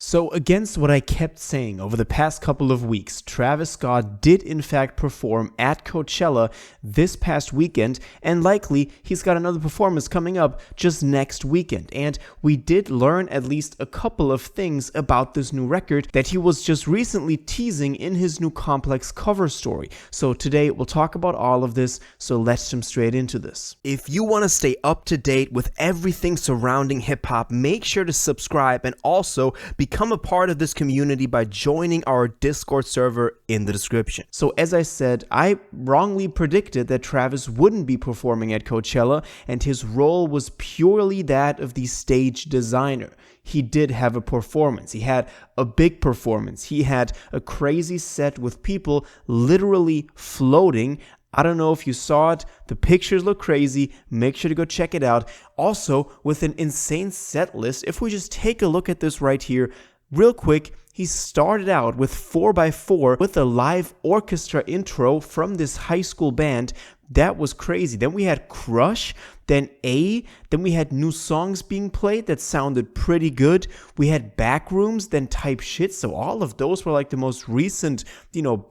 So against what I kept saying over the past couple of weeks, Travis Scott did in fact perform at Coachella this past weekend, and likely he's got another performance coming up just next weekend. And we did learn at least a couple of things about this new record that he was just recently teasing in his new Complex cover story. So today we'll talk about all of this, so let's jump straight into this. If you want to stay up to date with everything surrounding hip-hop, make sure to subscribe and also become a part of this community by joining our Discord server in the description. So as I said, I wrongly predicted that Travis wouldn't be performing at Coachella, and his role was purely that of the stage designer. He did have a performance. He had a big performance. He had a crazy set with people literally floating. I don't know if you saw it. The pictures look crazy. Make sure to go check it out. Also, with an insane set list, if we just take a look at this right here, real quick, he started out with 4x4 with a live orchestra intro from this high school band. That was crazy. Then we had Crush, then then we had new songs being played that sounded pretty good. We had Backrooms, then Type Shit. So all of those were like the most recent,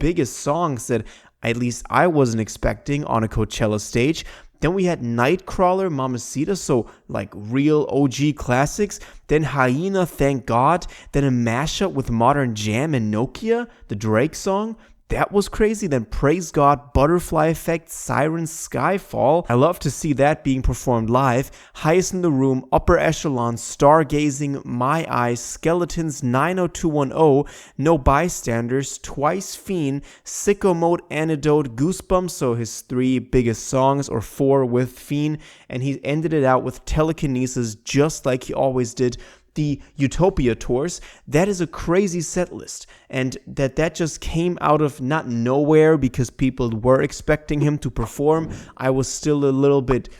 biggest songs that at least I wasn't expecting on a Coachella stage. Then we had Nightcrawler, Mamacita, so like real OG classics. Then Hyena, Thank God. Then a mashup with Modern Jam and Nokia, the Drake song. That was crazy. Then Praise God, Butterfly Effect, Sirens, Skyfall. I love to see that being performed live. Highest in the Room, Upper Echelon, Stargazing, My Eyes, Skeletons, 90210, No Bystanders, Twice Fiend, Sicko Mode, Antidote, Goosebumps, so his 3 biggest songs, or 4 with Fiend, and he ended it out with Telekinesis just like he always did. The Utopia tours, that is a crazy set list, and that just came out of not nowhere because people were expecting him to perform. I was still a little bit,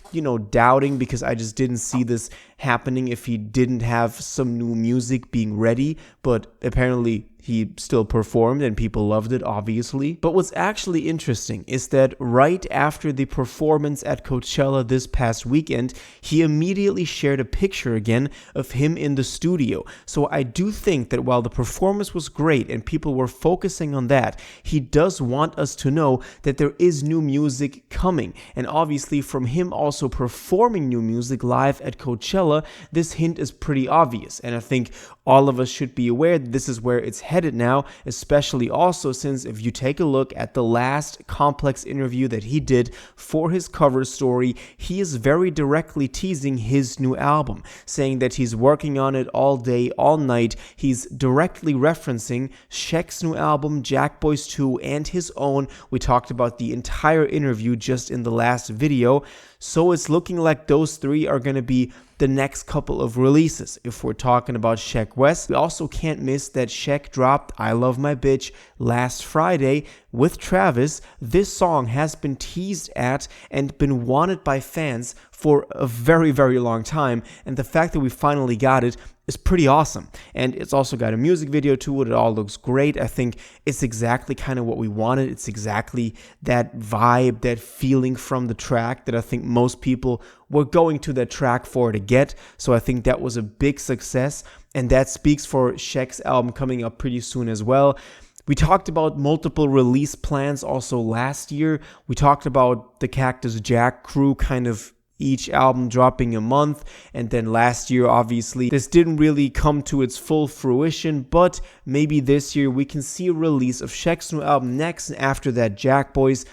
doubting because I just didn't see this happening if he didn't have some new music being ready, but apparently he still performed and people loved it, obviously. But what's actually interesting is that right after the performance at Coachella this past weekend, he immediately shared a picture again of him in the studio. So I do think that while the performance was great and people were focusing on that, he does want us to know that there is new music coming. And obviously from him also performing new music live at Coachella, this hint is pretty obvious. And I think all of us should be aware that this is where it's headed now, especially also since if you take a look at the last Complex interview that he did for his cover story, he is very directly teasing his new album, saying that he's working on it all day, all night. He's directly referencing Sheck's new album, JACKBOYS 2, and his own. We talked about the entire interview just in the last video. So it's looking like those 3 are going to be the next couple of releases. If we're talking about Sheck Wes, we also can't miss that Sheck dropped I Love My Bitch last Friday with Travis. This song has been teased at and been wanted by fans for a very, very long time, and the fact that we finally got it is pretty awesome. And it's also got a music video to it. It all looks great. I think it's exactly kind of what we wanted. It's exactly that vibe, that feeling from the track that I think most people were going to that track for to get. So I think that was a big success, and that speaks for Sheck's album coming up pretty soon as well. We talked about multiple release plans also last year. We talked about the Cactus Jack crew kind of each album dropping a month, and then last year obviously this didn't really come to its full fruition, but maybe this year we can see a release of Sheck's new album next, and after that JACKBOYS.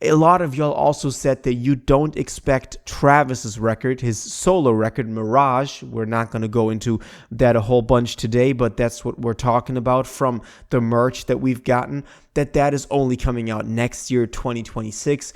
A lot of y'all also said that you don't expect Travis's record, his solo record, Mirage. We're not going to go into that a whole bunch today, but that's what we're talking about from the merch that we've gotten, that is only coming out next year, 2026.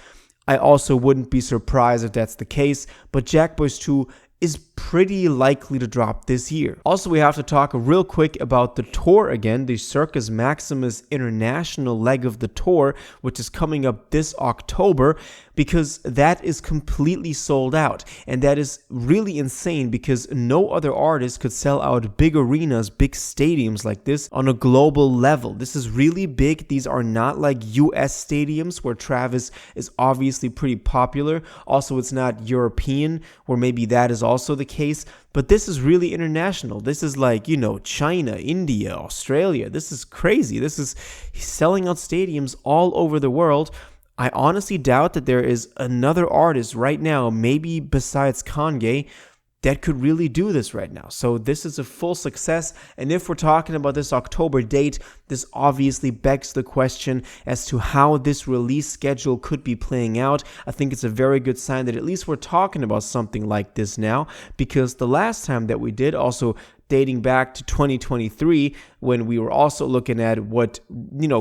I also wouldn't be surprised if that's the case, but JACKBOYS 2 is pretty likely to drop this year. Also, we have to talk real quick about the tour again, the Circus Maximus International leg of the tour, which is coming up this October, because that is completely sold out. And that is really insane because no other artist could sell out big arenas, big stadiums like this on a global level. This is really big. These are not like US stadiums where Travis is obviously pretty popular. Also, it's not European, where maybe that is also the case, but this is really international. This is like, China, India, Australia. This is crazy. He's selling out stadiums all over the world. I honestly doubt that there is another artist right now, maybe besides Kanye, that could really do this right now. So this is a full success. And if we're talking about this October date, this obviously begs the question as to how this release schedule could be playing out. I think it's a very good sign that at least we're talking about something like this now, because the last time that we did, also dating back to 2023, when we were also looking at what,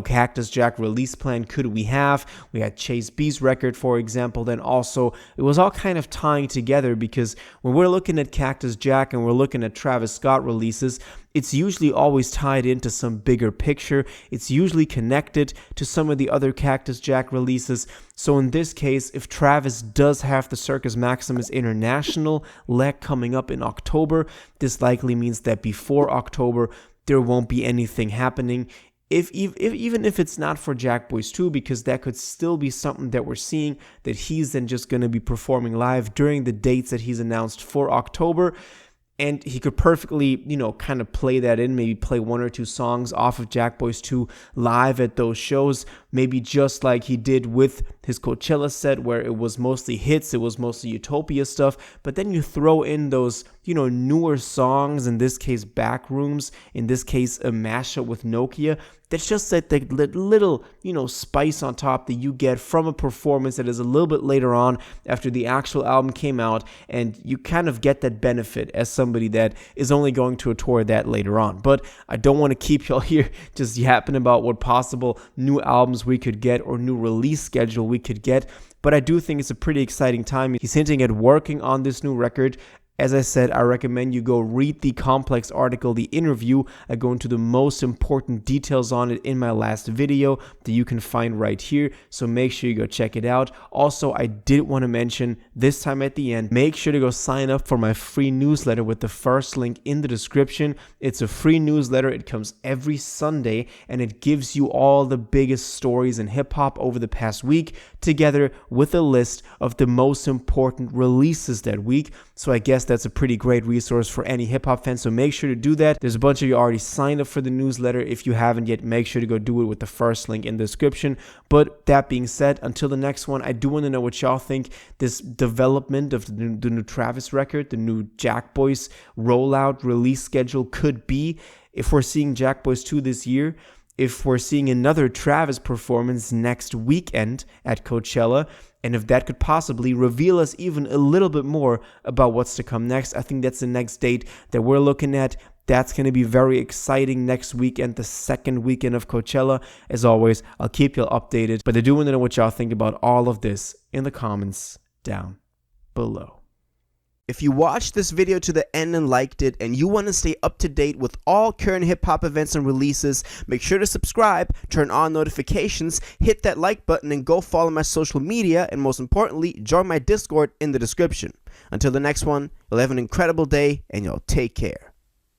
Cactus Jack release plan could we have. We had Chase B's record, for example. Then also, it was all kind of tying together, because when we're looking at Cactus Jack and we're looking at Travis Scott releases, it's usually always tied into some bigger picture. It's usually connected to some of the other Cactus Jack releases. So in this case, if Travis does have the Circus Maximus International leg coming up in October, this likely means that before October, there won't be anything happening. Even if it's not for JACKBOYS 2, because that could still be something that we're seeing, that he's then just going to be performing live during the dates that he's announced for October. And he could perfectly, kind of play that in, maybe play one or two songs off of JACKBOYS 2 live at those shows, maybe just like he did with his Coachella set, where it was mostly hits, it was mostly Utopia stuff, but then you throw in those, newer songs, in this case, Backrooms, in this case, a mashup with Nokia. That's just that little, spice on top that you get from a performance that is a little bit later on after the actual album came out, and you kind of get that benefit as somebody that is only going to a tour that later on. But I don't want to keep y'all here just yapping about what possible new albums we could get or new release schedule we could get, but I do think it's a pretty exciting time. He's hinting at working on this new record. As I said, I recommend you go read the Complex article, the interview. I go into the most important details on it in my last video that you can find right here. So make sure you go check it out. Also, I did want to mention this time at the end, make sure to go sign up for my free newsletter with the first link in the description. It's a free newsletter. It comes every Sunday, and it gives you all the biggest stories in hip hop over the past week, together with a list of the most important releases that week. So I guess that's a pretty great resource for any hip-hop fan, so make sure to do that. There's a bunch of you already signed up for the newsletter. If you haven't yet, make sure to go do it with the first link in the description. But that being said, until the next one, I do want to know what y'all think this development of the new Travis record, the new JACKBOYS rollout release schedule could be. If we're seeing JACKBOYS 2 this year, if we're seeing another Travis performance next weekend at Coachella, and if that could possibly reveal us even a little bit more about what's to come next. I think that's the next date that we're looking at. That's going to be very exciting next weekend, the second weekend of Coachella. As always, I'll keep you updated, but I do want to know what y'all think about all of this in the comments down below. If you watched this video to the end and liked it, and you want to stay up to date with all current hip-hop events and releases, make sure to subscribe, turn on notifications, hit that like button, and go follow my social media, and most importantly, join my Discord in the description. Until the next one, you'll have an incredible day, and y'all take care.